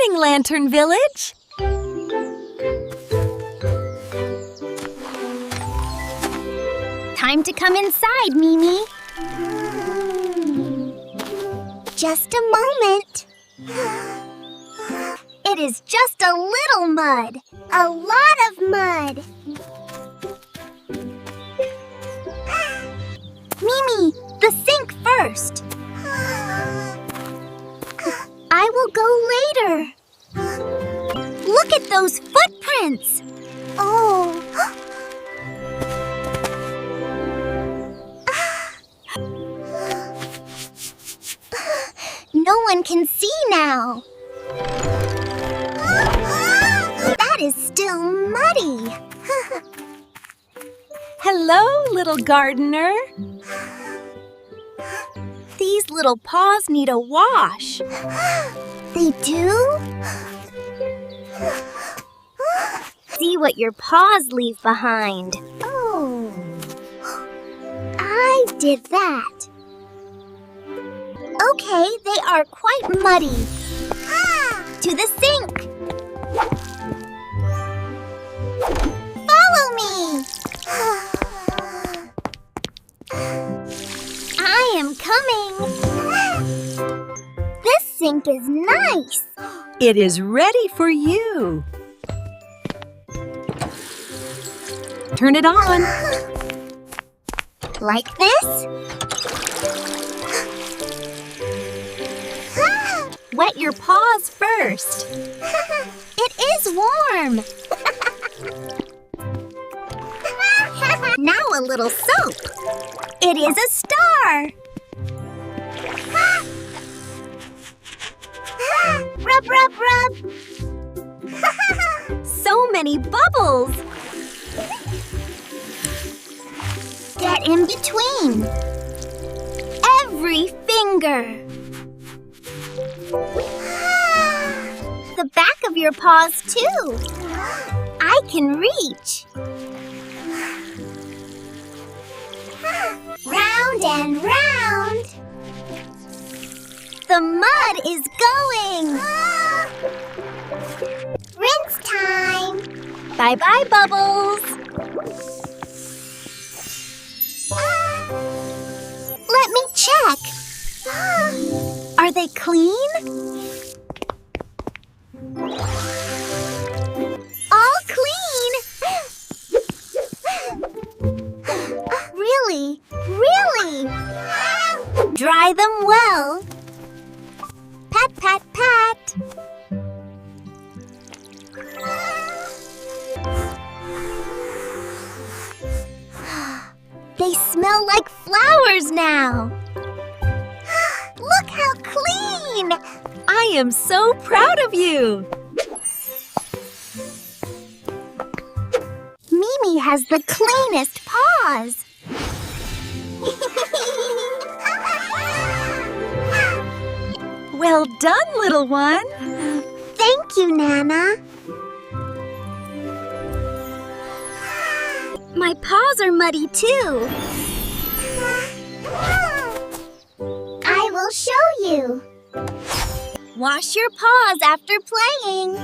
morning, Lantern Village. Time to come inside, Mimi. Just a moment. It is just a little mud. A lot of mud. Mimi, the sink first. I will go later. Look at those footprints. Oh. No one can see now. That is still muddy. Hello, little gardener. These little paws need a wash. They do? See what your paws leave behind. Oh. I did that. Okay, they are quite muddy. To the sink. Follow me. I am coming. This sink is nice. It is ready for you. Turn it on. Like this? Wet your paws first. It is warm. Now a little soap. It is a star. Rub, rub, rub. So many bubbles. Get in between. Every finger. The back of your paws, too. I can reach. Round and round. The mud is going. Rinse time. Bye-bye, bubbles. Let me check. Are they clean? All clean. Really? Really? Dry them well. Pat, pat, pat. They smell like flowers now. Look how clean! I am so proud of you. Mimi has the cleanest paws. Well done, little one. Thank you, Nana. My paws are muddy too. I will show you. Wash your paws after playing.